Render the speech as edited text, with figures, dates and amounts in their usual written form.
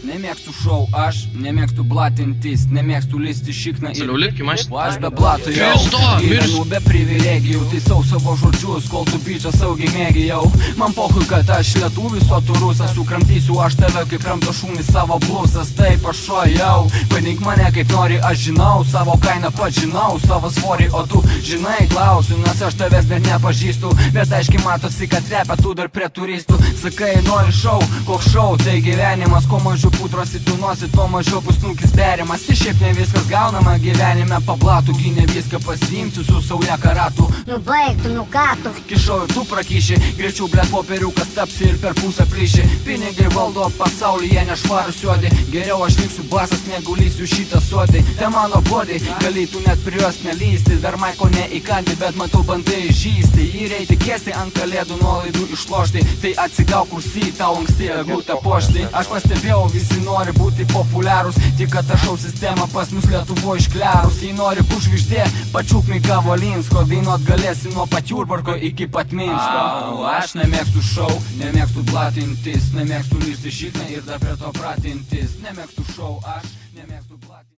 Nemėgstu šou, aš nemėgstu blatintis, nemėgstu listi šikną ir aš be blato jau gyvenu be privilegijų, taisau savo žodžius, kol tu bičą saugiai mėgijau. Man pohui, kad aš lietuvis, o tu rusas, sukramtysiu aš tave kaip kramto šūnis savo blusas. Taip aš šojau, vadink mane kaip nori, aš žinau savo kainą, pats žinau savo svorį, o tu žinai, klausiu, nes aš tavęs net nepažįstu, bet aiškiai matosi, kad repia tu dar prie turistų. Sakai, nori šou, koks šou, tai gyvenimas, kuo mažiau putros įtūnosi, tuo mažiau bus nukis berimas. Ir šiaip ne viskas gaunama gyvenime, pablatų, gynė viską pasiimsiu su sauja karatų. Nu baigtų, nu ką tu? Kišau ir tu prakyši, greičiau blėt popieriukas tapsi ir per pusę plyši. Pinigai valdo pasaulį, jie nešvarus juodi, geriau aš liksiu basas, negu lysiu šitą sodį. Te mano bodį, galėtų net prie jos nelysti, dar maiko neįkandi, bet matau bandai žysti. Jį reiti kėsi ant kalėdų nuolaidų išlošti, tai atsigauk kursi, tau anksti eglutę pošti. Aš pastebėjau, visi nori būti populiarūs, tik kad aš šau sistemą pas mus Lietuvo išklerus. Jei nori būt žvaigždė, pačiuk Mika Volinsko, dainuot galėsi nuo pat Jurbarko iki pat Minsko. Aš nemėgstu šou, nemėgstu blatintis, nemėgstu lysti šikną ir dar prie to pratintis. Nemėgstu šou, aš nemėgstu blatintis.